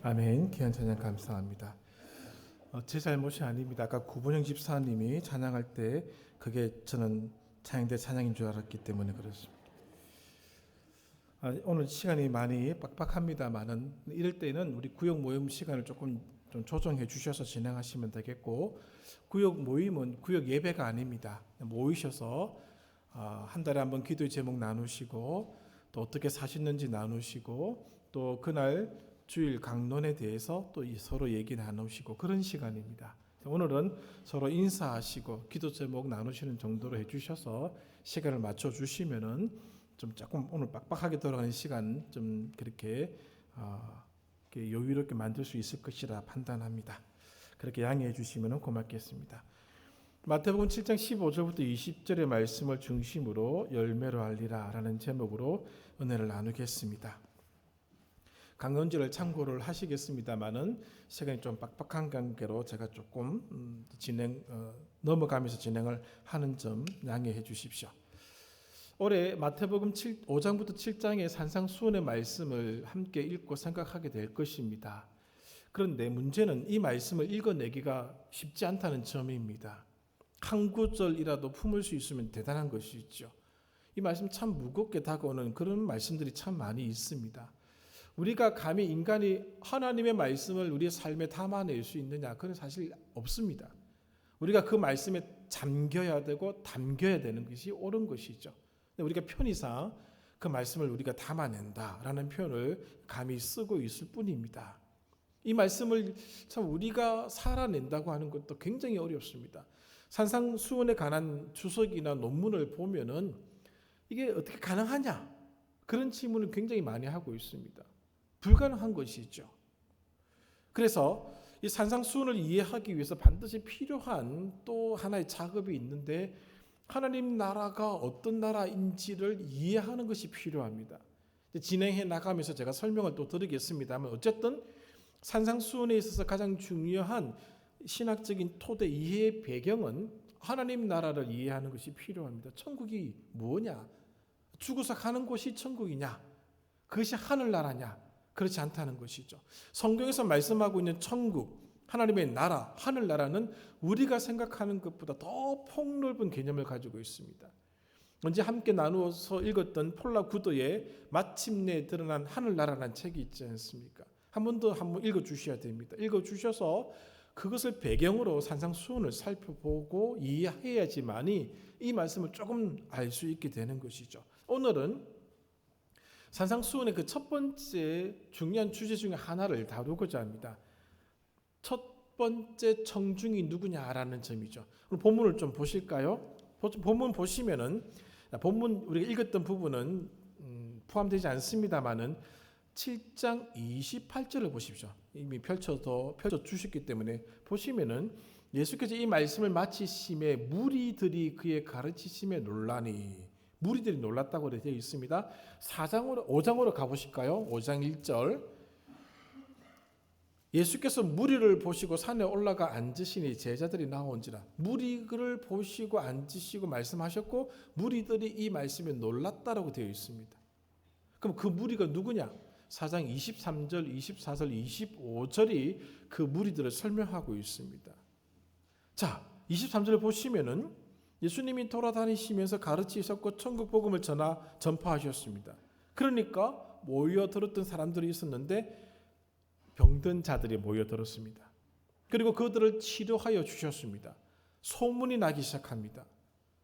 아멘. 귀한 찬양 감사합니다. 제 잘못이 아닙니다. 아까 구본영 집사님이 찬양할 때 그게 저는 찬양대 찬양인 줄 알았기 때문에 그렇습니다. 오늘 시간이 많이 빡빡합니다만은 이럴 때는 우리 구역 모임 시간을 조금 좀 조정해 주셔서 진행하시면 되겠고, 구역 모임은 구역 예배가 아닙니다. 모이셔서 한 달에 한번 기도의 제목 나누시고 또 어떻게 사시는지 나누시고 또 그날 주일 강론에 대해서 또 서로 얘기 나누시고 그런 시간입니다. 오늘은 서로 인사하시고 기도 제목 나누시는 정도로 해주셔서 시간을 맞춰 주시면은 좀 조금 오늘 빡빡하게 돌아가는 시간 좀 그렇게 여유롭게 만들 수 있을 것이라 판단합니다. 그렇게 양해해 주시면 고맙겠습니다. 마태복음 7장 15절부터 20절의 말씀을 중심으로 열매로 알리라 라는 제목으로 은혜를 나누겠습니다. 강론지를 참고를 하시겠습니다만은 시간이 좀 빡빡한 관계로 제가 조금 넘어가면서 진행을 하는 점 양해해 주십시오. 올해 마태복음 5장부터 7장의 산상수훈의 말씀을 함께 읽고 생각하게 될 것입니다. 그런데 문제는 이 말씀을 읽어내기가 쉽지 않다는 점입니다. 한 구절이라도 품을 수 있으면 대단한 것이죠. 이 말씀 참 무겁게 다가오는 그런 말씀들이 참 많이 있습니다. 우리가 감히 인간이 하나님의 말씀을 우리의 삶에 담아낼 수 있느냐? 그건 사실 없습니다. 우리가 그 말씀에 잠겨야 되고 담겨야 되는 것이 옳은 것이죠. 우리가 편의상 그 말씀을 우리가 담아낸다라는 표현을 감히 쓰고 있을 뿐입니다. 이 말씀을 참 우리가 살아낸다고 하는 것도 굉장히 어렵습니다. 산상수훈에 관한 주석이나 논문을 보면은 이게 어떻게 가능하냐? 그런 질문을 굉장히 많이 하고 있습니다. 불가능한 것이죠. 그래서 이 산상수훈을 이해하기 위해서 반드시 필요한 또 하나의 작업이 있는데 하나님 나라가 어떤 나라인지를 이해하는 것이 필요합니다. 진행해 나가면서 제가 설명을 또 드리겠습니다만 어쨌든 산상수훈에 있어서 가장 중요한 신학적인 토대 이해의 배경은 하나님 나라를 이해하는 것이 필요합니다. 천국이 뭐냐? 죽어서 가는 곳이 천국이냐? 그것이 하늘나라냐? 그렇지 않다는 것이죠. 성경에서 말씀하고 있는 천국, 하나님의 나라, 하늘나라는 우리가 생각하는 것보다 더 폭넓은 개념을 가지고 있습니다. 언제 함께 나누어서 읽었던 폴라 구더의 마침내 드러난 하늘나라라는 책이 있지 않습니까? 한 번 더 읽어주셔야 됩니다. 읽어주셔서 그것을 배경으로 산상수훈을 살펴보고 이해해야지만이 이 말씀을 조금 알 수 있게 되는 것이죠. 오늘은 산상수훈의 그 첫 번째 중요한 주제 중에 하나를 다루고자 합니다. 첫 번째 청중이 누구냐라는 점이죠. 오늘 본문을 좀 보실까요? 본문 보시면은 본문 우리가 읽었던 부분은 포함되지 않습니다만은 7장 28절을 보십시오. 이미 펼쳐 주셨기 때문에 보시면은 예수께서 이 말씀을 마치심에 무리들이 그의 가르치심에 놀라니, 무리들이 놀랐다고 되어 있습니다. 5장으로 가보실까요? 5장 1절. 예수께서 무리를 보시고 산에 올라가 앉으시니 제자들이 나온지라. 무리를 보시고 앉으시고 말씀하셨고 무리들이 이 말씀에 놀랐다라고 되어 있습니다. 그럼 그 무리가 누구냐? 4장 23절, 24절, 25절이 그 무리들을 설명하고 있습니다. 자, 23절을 보시면은 예수님이 돌아다니시면서 가르치셨고 천국 복음을 전파하셨습니다. 그러니까 모여들었던 사람들이 있었는데 병든 자들이 모여들었습니다. 그리고 그들을 치료하여 주셨습니다. 소문이 나기 시작합니다.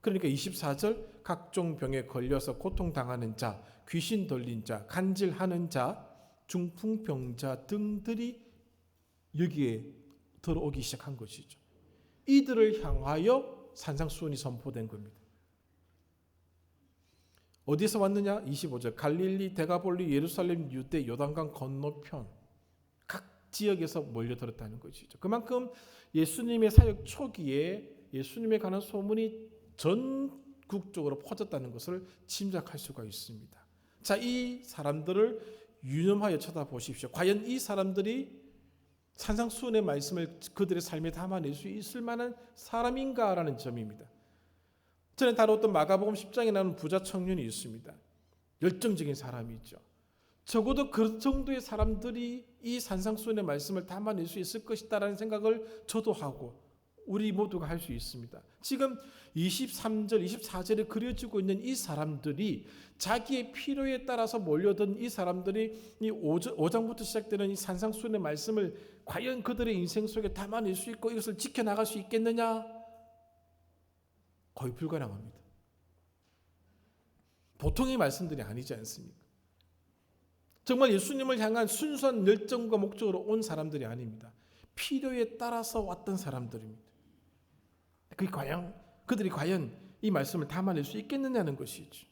그러니까 24절 각종 병에 걸려서 고통당하는 자, 귀신 들린 자, 간질하는 자, 중풍병자 등들이 여기에 들어오기 시작한 것이죠. 이들을 향하여 산상수훈이 선포된 겁니다. 어디서 왔느냐? 25절 갈릴리, 데가볼리, 예루살렘, 유대, 요단강 건너편 각 지역에서 몰려들었다는 것이죠. 그만큼 예수님의 사역 초기에 예수님에 관한 소문이 전국적으로 퍼졌다는 것을 짐작할 수가 있습니다. 자, 이 사람들을 유념하여 쳐다보십시오. 과연 이 사람들이 산상수훈의 말씀을 그들의 삶에 담아낼 수 있을 만한 사람인가라는 점입니다. 전에 다뤘던 마가복음 10장에 나오는 부자 청년이 있습니다. 열정적인 사람이죠. 적어도 그 정도의 사람들이 이 산상수훈의 말씀을 담아낼 수 있을 것이다라는 생각을 저도 하고 우리 모두가 할 수 있습니다. 지금 23절, 24절에 그려지고 있는 이 사람들이 자기의 필요에 따라서 몰려든 이 사람들이 이 5장부터 시작되는 이 산상수훈의 말씀을 과연 그들의 인생 속에 담아낼 수 있고 이것을 지켜나갈 수 있겠느냐? 거의 불가능합니다. 보통의 말씀들이 아니지 않습니까? 정말 예수님을 향한 순수한 열정과 목적으로 온 사람들이 아닙니다. 필요에 따라서 왔던 사람들입니다. 그들이 과연 이 말씀을 담아낼 수 있겠느냐는 것이죠.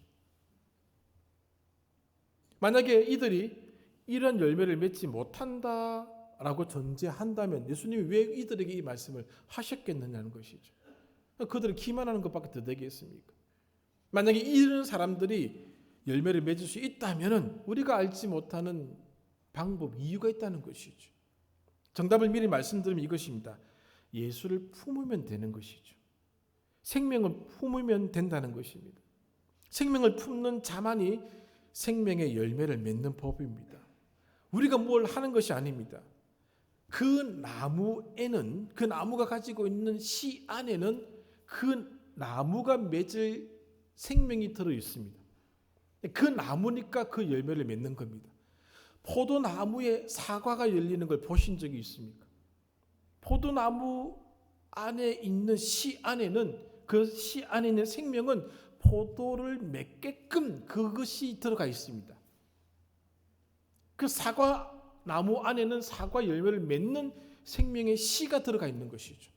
만약에 이들이 이런 열매를 맺지 못한다라고 전제한다면 예수님이 왜 이들에게 이 말씀을 하셨겠느냐는 것이죠. 그들을 기만하는 것밖에 더 되겠습니까? 만약에 이런 사람들이 열매를 맺을 수 있다면 우리가 알지 못하는 방법, 이유가 있다는 것이죠. 정답을 미리 말씀드리면 이것입니다. 예수를 품으면 되는 것이죠. 생명을 품으면 된다는 것입니다. 생명을 품는 자만이 생명의 열매를 맺는 법입니다. 우리가 뭘 하는 것이 아닙니다. 그 나무에는, 그 나무가 가지고 있는 씨 안에는 그 나무가 맺을 생명이 들어 있습니다. 그 나무니까 그 열매를 맺는 겁니다. 포도나무에 사과가 열리는 걸 보신 적이 있습니까? 포도나무 안에 있는 씨 안에는, 그 씨 안에 있는 생명은 포도를 맺게끔 그것이 들어가 있습니다. 그 사과나무 안에는 사과 열매를 맺는 생명의 씨가 들어가 있는 것이죠.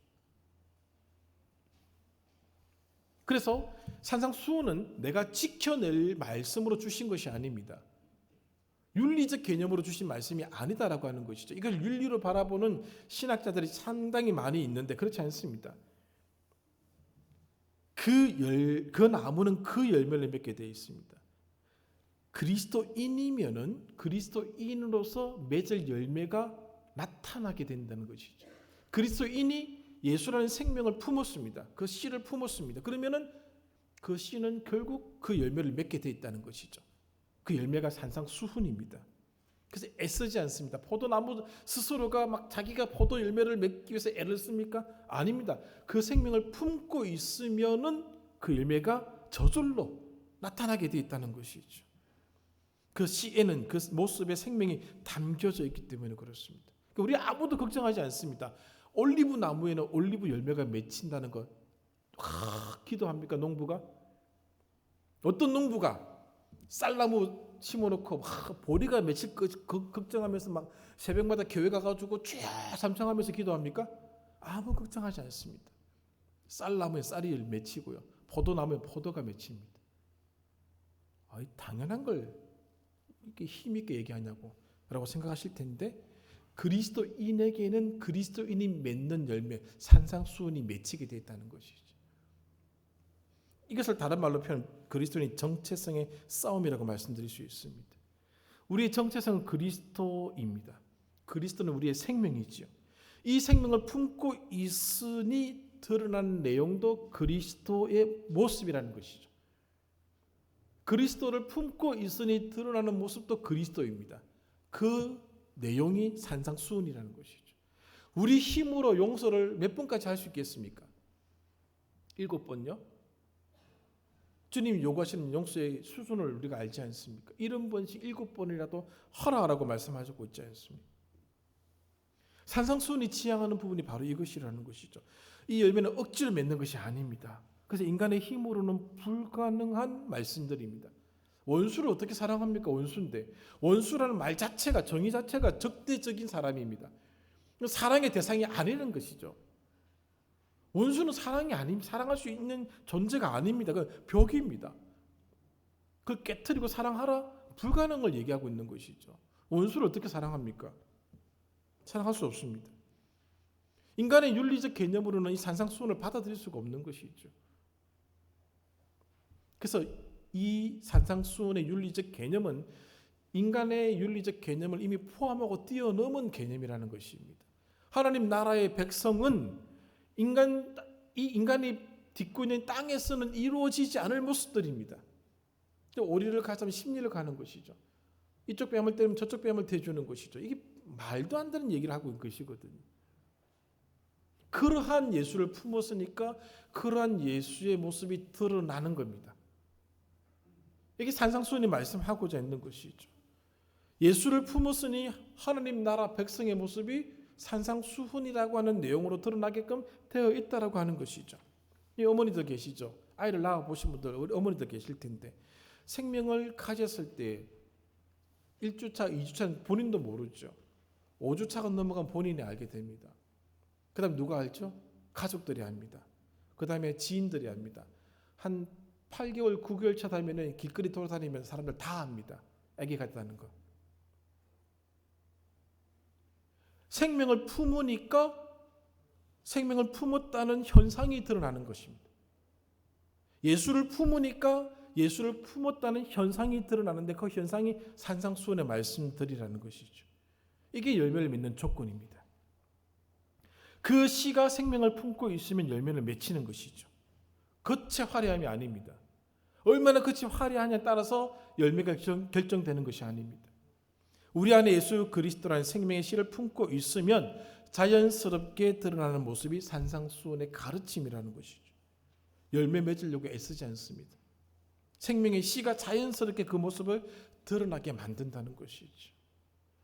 그래서 산상수훈은 내가 지켜낼 말씀으로 주신 것이 아닙니다. 윤리적 개념으로 주신 말씀이 아니다라고 하는 것이죠. 이걸 윤리로 바라보는 신학자들이 상당히 많이 있는데 그렇지 않습니다. 그 나무는 그 열매를 맺게 되어 있습니다. 그리스도인이면은 그리스도인으로서 맺을 열매가 나타나게 된다는 것이죠. 그리스도인이 예수라는 생명을 품었습니다. 그 씨를 품었습니다. 그러면은 그 씨는 결국 그 열매를 맺게 되어 있다는 것이죠. 그 열매가 산상수훈입니다. 그래서 애쓰지 않습니다. 포도나무 스스로가 막 자기가 포도 열매를 맺기 위해서 애를 씁니까? 아닙니다. 그 생명을 품고 있으면은 그 열매가 저절로 나타나게 되어 있다는 것이죠. 그 씨에는 그 모습의 생명이 담겨져 있기 때문에 그렇습니다. 우리 아무도 걱정하지 않습니다. 올리브 나무에는 올리브 열매가 맺힌다는 것 기도합니까? 농부가? 어떤 농부가 쌀나무 심어놓고 보리가 맺힐 거 걱정하면서 막 새벽마다 교회 가가지고 쭉 삼창하면서 기도합니까? 아무 걱정하지 않습니다. 쌀나무에 쌀이 맺히고요. 포도나무에 포도가 맺힙니다. 당연한 걸 이렇게 힘있게 얘기하냐고 라고 생각하실 텐데 그리스도인에게는 그리스도인이 맺는 열매, 산상수훈이 맺히게 되어 있다는 것이죠. 이것을 다른 말로 표현 그리스도인의 정체성의 싸움이라고 말씀드릴 수 있습니다. 우리의 정체성은 그리스도입니다. 그리스도는 우리의 생명이지요. 이 생명을 품고 있으니 드러나는 내용도 그리스도의 모습이라는 것이죠. 그리스도를 품고 있으니 드러나는 모습도 그리스도입니다. 그 내용이 산상수훈이라는 것이죠. 우리 힘으로 용서를 몇 번까지 할 수 있겠습니까? 7번요? 주님이 요구하시는 용서의 수준을 우리가 알지 않습니까? 70번씩 7번이라도 하라고 말씀하시고 있지 않습니까? 산상수훈이 지향하는 부분이 바로 이것이라는 것이죠. 이 열매는 억지로 맺는 것이 아닙니다. 그래서 인간의 힘으로는 불가능한 말씀들입니다. 원수를 어떻게 사랑합니까? 원수인데. 원수라는 말 자체가, 정의 자체가 적대적인 사람입니다. 사랑의 대상이 아니라는 것이죠. 원수는 사랑이 아닙니다. 사랑할 수 있는 존재가 아닙니다. 그 벽입니다. 그걸 깨트리고 사랑하라? 불가능을 얘기하고 있는 것이죠. 원수를 어떻게 사랑합니까? 사랑할 수 없습니다. 인간의 윤리적 개념으로는 이 산상수훈을 받아들일 수가 없는 것이죠. 그래서 이 산상수훈의 윤리적 개념은 인간의 윤리적 개념을 이미 포함하고 뛰어넘은 개념이라는 것입니다. 하나님 나라의 백성은 이 인간이 딛고 있는 땅에서는 이루어지지 않을 모습들입니다. 오리를 가자면 십리를 가는 것이죠. 이쪽 뺨을 때리면 저쪽 뺨을 대주는 것이죠. 이게 말도 안 되는 얘기를 하고 있는 것이거든요. 그러한 예수를 품었으니까 그러한 예수의 모습이 드러나는 겁니다. 이게 산상수훈이 말씀하고자 있는 것이죠. 예수를 품었으니 하나님 나라 백성의 모습이 산상수훈이라고 하는 내용으로 드러나게끔 되어 있다라고 하는 것이죠. 이 어머니들 계시죠. 아이를 낳아 보신 분들 우리 어머니들 계실 텐데 생명을 가졌을 때 1주차, 2주차는 본인도 모르죠. 5주차가 넘어가면 본인이 알게 됩니다. 그 다음 누가 알죠? 가족들이 압니다. 그 다음에 지인들이 압니다. 한 8개월, 9개월 차 되면 길거리 돌아다니면서 사람들 다 압니다. 아기가 있다는 거. 생명을 품으니까 생명을 품었다는 현상이 드러나는 것입니다. 예수를 품으니까 예수를 품었다는 현상이 드러나는데 그 현상이 산상수훈의 말씀들이라는 것이죠. 이게 열매를 맺는 조건입니다. 그 씨가 생명을 품고 있으면 열매를 맺히는 것이죠. 겉의 화려함이 아닙니다. 얼마나 겉이 화려하냐에 따라서 열매가 결정되는 것이 아닙니다. 우리 안에 예수 그리스도라는 생명의 씨를 품고 있으면 자연스럽게 드러나는 모습이 산상수훈의 가르침이라는 것이죠. 열매 맺으려고 애쓰지 않습니다. 생명의 씨가 자연스럽게 그 모습을 드러나게 만든다는 것이죠.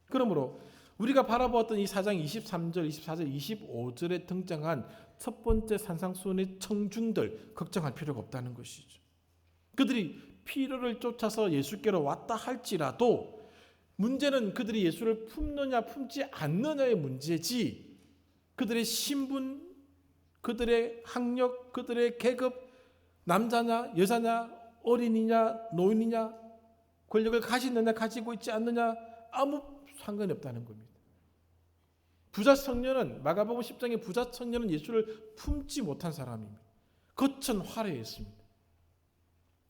그러므로 우리가 바라보았던 이 4장 23절, 24절, 25절에 등장한 첫 번째 산상수훈의 청중들 걱정할 필요가 없다는 것이죠. 그들이 필요를 쫓아서 예수께로 왔다 할지라도 문제는 그들이 예수를 품느냐 품지 않느냐의 문제지 그들의 신분, 그들의 학력, 그들의 계급, 남자냐 여자냐 어린이냐 노인이냐 권력을 가지느냐 가지고 있지 않느냐 아무 상관이 없다는 겁니다. 부자 청년은 마가복음 10장의 부자 청년은 예수를 품지 못한 사람입니다. 겉은 화려했습니다.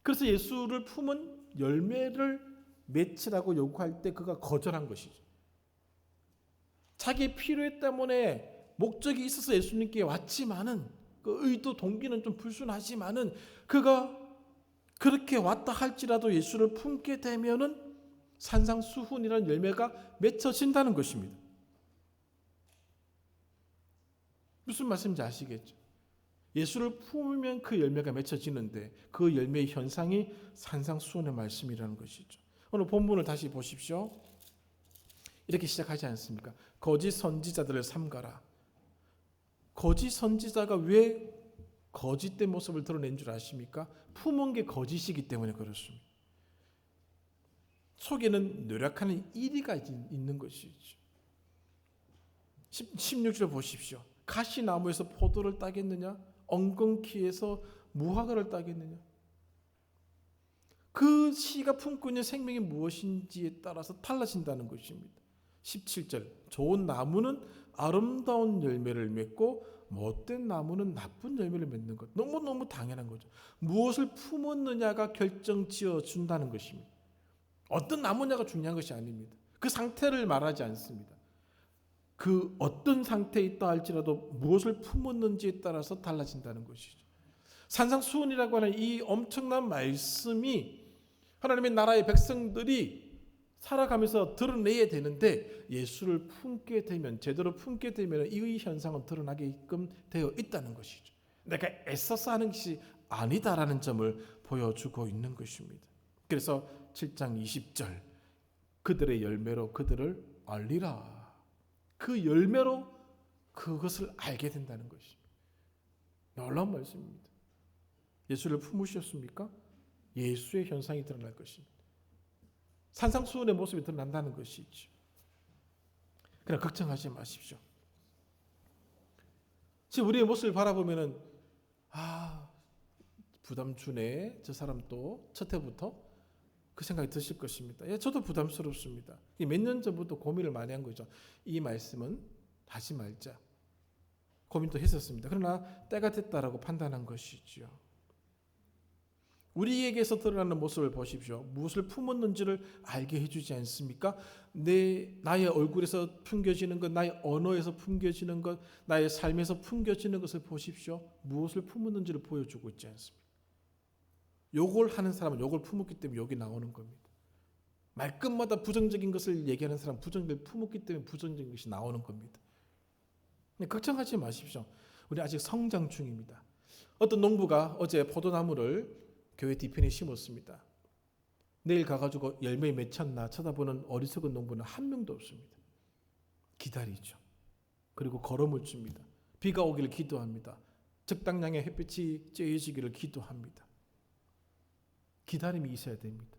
그래서 예수를 품은 열매를 맺으라고 요구할 때 그가 거절한 것이죠. 자기 필요에 때문에 목적이 있어서 예수님께 왔지만은 그 의도 동기는 좀 불순하지만은 그가 그렇게 왔다 할지라도 예수를 품게 되면은 산상수훈이라는 열매가 맺혀진다는 것입니다. 무슨 말씀인지 아시겠죠? 예수를 품으면 그 열매가 맺혀지는데 그 열매의 현상이 산상수훈의 말씀이라는 것이죠. 오늘 본문을 다시 보십시오. 이렇게 시작하지 않습니까? 거짓 선지자들을 삼가라. 거짓 선지자가 왜 거짓된 모습을 드러낸 줄 아십니까? 품은 게 거짓이기 때문에 그렇습니다. 속에는 노력하는 이리가 있는 것이죠. 16절 보십시오. 가시나무에서 포도를 따겠느냐? 엉겅퀴에서 무화과를 따겠느냐? 그 씨가 품고 있는 생명이 무엇인지에 따라서 달라진다는 것입니다. 17절 좋은 나무는 아름다운 열매를 맺고 못된 나무는 나쁜 열매를 맺는 것. 너무너무 당연한 거죠. 무엇을 품었느냐가 결정지어 준다는 것입니다. 어떤 나무냐가 중요한 것이 아닙니다. 그 상태를 말하지 않습니다. 그 어떤 상태에 있다 할지라도 무엇을 품었는지에 따라서 달라진다는 것이죠. 산상수훈이라고 하는 이 엄청난 말씀이 하나님의 나라의 백성들이 살아가면서 드러내야 되는데 예수를 품게 되면 제대로 품게 되면 이 현상은 드러나게끔 되어 있다는 것이죠. 내가 애써서 하는 것이 아니다라는 점을 보여주고 있는 것입니다. 그래서 7장 20절 그들의 열매로 그들을 알리라. 그 열매로 그것을 알게 된다는 것입니다. 놀라운 말씀입니다. 예수를 품으셨습니까? 예수의 현상이 드러날 것입니다. 산상수훈의 모습이 드러난다는 것이죠. 그러나 걱정하지 마십시오. 지금 우리의 모습을 바라보면은 부담 주네. 저 사람 또 첫 해부터 그 생각이 드실 것입니다. 예, 저도 부담스럽습니다. 몇 년 전부터 고민을 많이 한 거죠. 이 말씀은 하지 말자. 고민도 했었습니다. 그러나 때가 됐다라고 판단한 것이죠. 우리에게서 드러나는 모습을 보십시오. 무엇을 품었는지를 알게 해주지 않습니까? 나의 얼굴에서 풍겨지는 것, 나의 언어에서 풍겨지는 것, 나의 삶에서 풍겨지는 것을 보십시오. 무엇을 품었는지를 보여주고 있지 않습니까? 욕을 하는 사람은 욕을 품었기 때문에 욕이 나오는 겁니다. 말끝마다 부정적인 것을 얘기하는 사람, 부정을 품었기 때문에 부정적인 것이 나오는 겁니다. 걱정하지 마십시오. 우리 아직 성장 중입니다. 어떤 농부가 어제 포도나무를 교회 뒤편에 심었습니다. 내일 가가지고 열매 맺혔나 쳐다보는 어리석은 농부는 한 명도 없습니다. 기다리죠. 그리고 걸음을 줍니다. 비가 오기를 기도합니다. 적당량의 햇빛이 쬐어지기를 기도합니다. 기다림이 있어야 됩니다.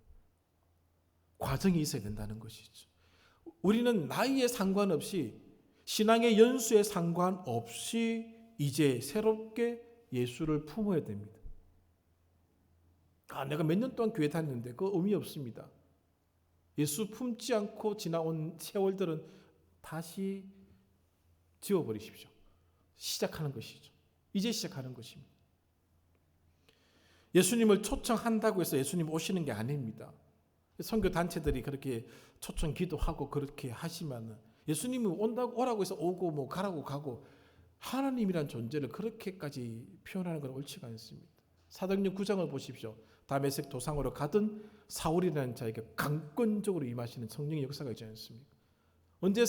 과정이 있어야 된다는 것이죠. 우리는 나이에 상관없이, 신앙의 연수에 상관없이 이제 새롭게 예수를 품어야 됩니다. 내가 몇 년 동안 교회 다녔는데 그 의미 없습니다. 예수 품지 않고 지나온 세월들은 다시 지워버리십시오. 시작하는 것이죠. 이제 시작하는 것입니다. 예수님을 초청한다고 해서 예수님 오시는 게 아닙니다. 선교 단체들이 그렇게 초청 기도하고 그렇게 하시면 예수님이 오라고 해서 오고 뭐 가라고 가고, 하나님이란 존재를 그렇게까지 표현하는 건 옳지가 않습니다. 사도행전 9장을 보십시오. 다메섹 도상으로 가던 사울이라는 자에게 강권적으로 임하시는 성령의 역사가 있지 않습니까? 언제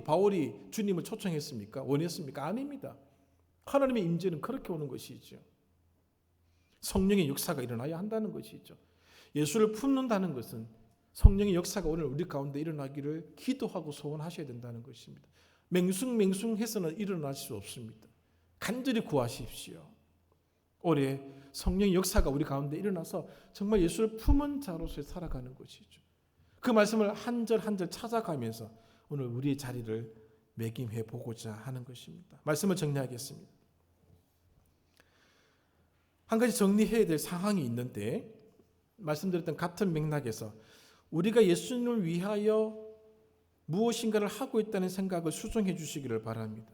바울이 주님을 초청했습니까? 원했습니까? 아닙니다. 하나님의 임재는 그렇게 오는 것이죠. 성령의 역사가 일어나야 한다는 것이죠. 예수를 품는다는 것은 성령의 역사가 오늘 우리 가운데 일어나기를 기도하고 소원하셔야 된다는 것입니다. 맹숭맹숭해서는 일어날 수 없습니다. 간절히 구하십시오. 올해 성령의 역사가 우리 가운데 일어나서 정말 예수를 품은 자로서 살아가는 것이죠. 그 말씀을 한 절 한 절 찾아가면서 오늘 우리의 자리를 매김해 보고자 하는 것입니다. 말씀을 정리하겠습니다. 한 가지 정리해야 될 상황이 있는데, 말씀드렸던 같은 맥락에서 우리가 예수님을 위하여 무엇인가를 하고 있다는 생각을 수정해 주시기를 바랍니다.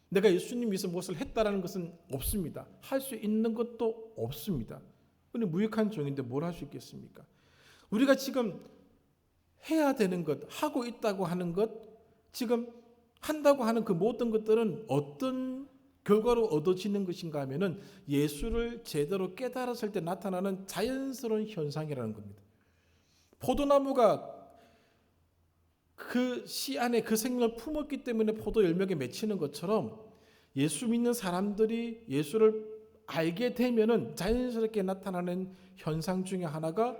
내가 예수님 위해서 무엇을 했다라는 것은 없습니다. 할 수 있는 것도 없습니다. 우리 무익한 종인데 뭘 할 수 있겠습니까? 우리가 지금 해야 되는 것, 하고 있다고 하는 것, 지금 한다고 하는 그 모든 것들은 어떤 결과로 얻어지는 것인가 하면은 예수를 제대로 깨달았을 때 나타나는 자연스러운 현상이라는 겁니다. 포도나무가 그 씨 안에 그 생명을 품었기 때문에 포도 열매가 맺히는 것처럼, 예수 믿는 사람들이 예수를 알게 되면은 자연스럽게 나타나는 현상 중에 하나가,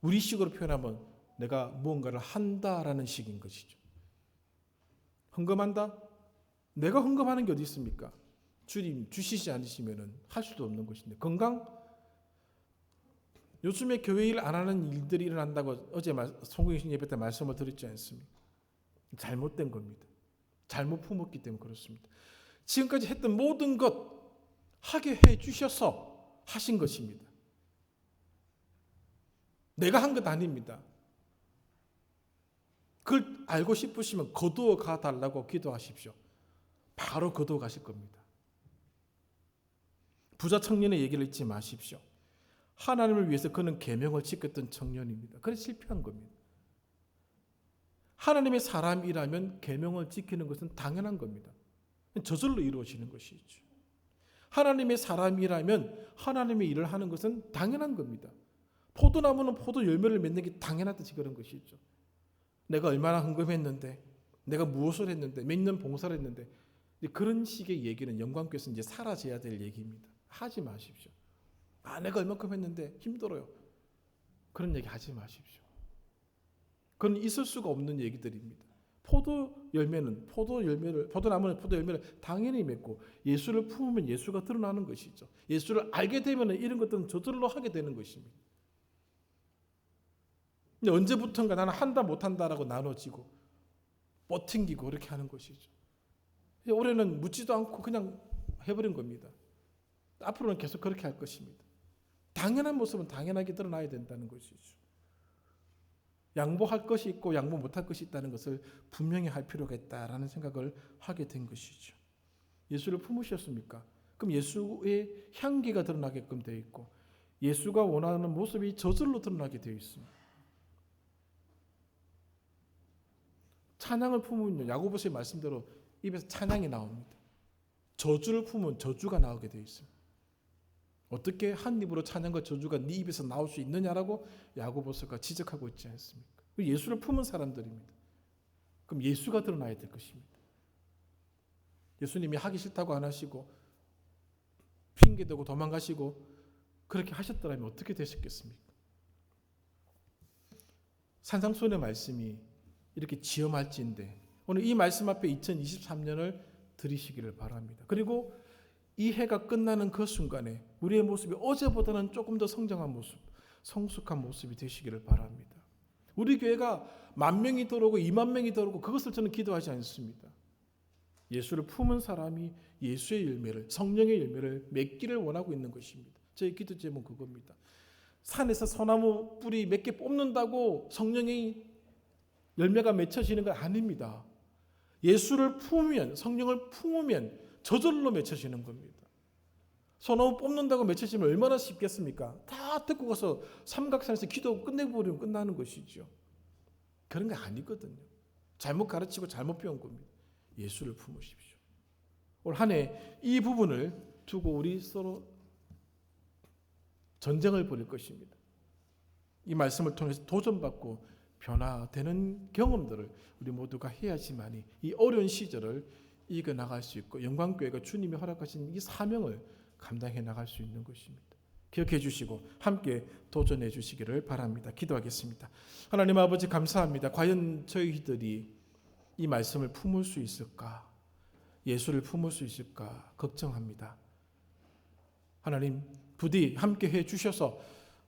우리식으로 표현하면 내가 무언가를 한다라는 식인 것이죠. 헌금한다? 내가 헌금하는 게 어디 있습니까? 주님 주시지 않으시면은 할 수도 없는 것인데, 건강? 요즘에 교회 일 안 하는 일들이 일어난다고 어제 송구신 예배 때 말씀을 드렸지 않습니까? 잘못된 겁니다. 잘못 품었기 때문에 그렇습니다. 지금까지 했던 모든 것 하게 해 주셔서 하신 것입니다. 내가 한 것 아닙니다. 그걸 알고 싶으시면 거두어 가달라고 기도하십시오. 바로 거두어 가실 겁니다. 부자 청년의 얘기를 잊지 마십시오. 하나님을 위해서 그는 계명을 지켰던 청년입니다. 그래서 실패한 겁니다. 하나님의 사람이라면 계명을 지키는 것은 당연한 겁니다. 저절로 이루어지는 것이죠. 하나님의 사람이라면 하나님의 일을 하는 것은 당연한 겁니다. 포도나무는 포도 열매를 맺는 게 당연하듯이 그런 것이죠. 내가 얼마나 헌금했는데, 내가 무엇을 했는데, 몇 년 봉사를 했는데, 그런 식의 얘기는 영광교회에서 이제 사라져야 될 얘기입니다. 하지 마십시오. 내가 얼마큼 했는데 힘들어요. 그런 얘기 하지 마십시오. 그건 있을 수가 없는 얘기들입니다. 포도나무는 포도 열매를 당연히 맺고, 예수를 품으면 예수가 드러나는 것이죠. 예수를 알게 되면 이런 것들은 저절로 하게 되는 것입니다. 근데 언제부턴가 나는 한다 못한다라고 나눠지고 뻗팅기고 그렇게 하는 것이죠. 올해는 묻지도 않고 그냥 해버린 겁니다. 앞으로는 계속 그렇게 할 것입니다. 당연한 모습은 당연하게 드러나야 된다는 것이죠. 양보할 것이 있고 양보 못할 것이 있다는 것을 분명히 할 필요가 있다라는 생각을 하게 된 것이죠. 예수를 품으셨습니까? 그럼 예수의 향기가 드러나게끔 되어 있고, 예수가 원하는 모습이 저절로 드러나게 되어 있습니다. 찬양을 품으면 야고보서의 말씀대로 입에서 찬양이 나옵니다. 저주를 품으면 저주가 나오게 되어 있습니다. 어떻게 한 입으로 찬양과 저주가 네 입에서 나올 수 있느냐라고 야고보서가 지적하고 있지 않습니까? 예수를 품은 사람들입니다. 그럼 예수가 드러나야 될 것입니다. 예수님이 하기 싫다고 안 하시고 핑계대고 도망가시고 그렇게 하셨더라면 어떻게 되셨겠습니까? 산상수훈의 말씀이 이렇게 지엄할지인데 오늘 이 말씀 앞에 2023년을 들이시기를 바랍니다. 그리고 이 해가 끝나는 그 순간에 우리의 모습이 어제보다는 조금 더 성장한 모습, 성숙한 모습이 되시기를 바랍니다. 우리 교회가 10,000명이 들어오고 20,000명이 들어오고 그것을 저는 기도하지 않습니다. 예수를 품은 사람이 예수의 열매를, 성령의 열매를 맺기를 원하고 있는 것입니다. 저희 기도 제목은 그겁니다. 산에서 소나무 뿌리 몇 개 뽑는다고 성령의 열매가 맺혀지는 건 아닙니다. 예수를 품으면, 성령을 품으면 저절로 맺혀지는 겁니다. 소나무 뽑는다고 맺혀지면 얼마나 쉽겠습니까? 다 듣고 가서 삼각산에서 기도하고 끝내버리면 끝나는 것이죠. 그런 게 아니거든요. 잘못 가르치고 잘못 배운 겁니다. 예수를 품으십시오. 올 한 해 이 부분을 두고 우리 서로 전쟁을 벌일 것입니다. 이 말씀을 통해서 도전받고 변화되는 경험들을 우리 모두가 해야지만이 이 어려운 시절을 이겨나갈 수 있고 영광교회가 주님이 허락하신 이 사명을 감당해 나갈 수 있는 것입니다. 기억해 주시고 함께 도전해 주시기를 바랍니다. 기도하겠습니다. 하나님 아버지 감사합니다. 과연 저희들이 이 말씀을 품을 수 있을까? 예수를 품을 수 있을까? 걱정합니다. 하나님 부디 함께 해 주셔서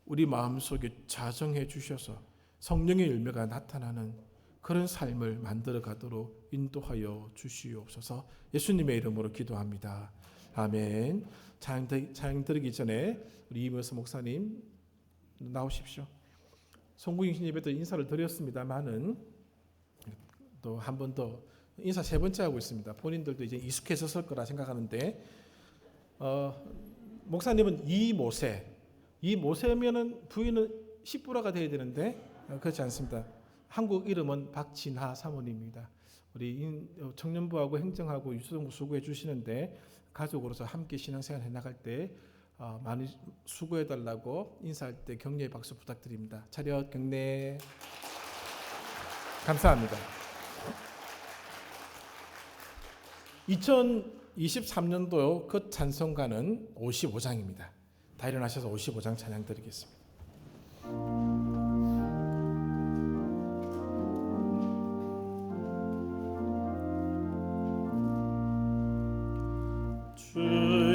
우리 마음속에 자정해 주셔서 성령의 열매가 나타나는 그런 삶을 만들어 가도록 인도하여 주시옵소서. 예수님의 이름으로 기도합니다. 아멘. 찬양 드리기 전에 우리 이모스 목사님 나오십시오. 송구잉신 예배 때 인사를 드렸습니다만은 또 한 번 더 인사 3번째 하고 있습니다. 본인들도 이제 익숙해졌을 거라 생각하는데 목사님은 이모세면은 부인은 시부라가 돼야 되는데 그렇지 않습니다. 한국 이름은 박진하 사모님입니다. 우리 청년부하고 행정하고 유수동부 수고해 주시는데 가족으로서 함께 신앙생활 해나갈 때 많이 수고해 달라고 인사할 때 격려의 박수 부탁드립니다. 차렷 경례. 감사합니다. 2023년도 그 찬송가는 55장입니다. 다 일어나셔서 55장 찬양 드리겠습니다. 주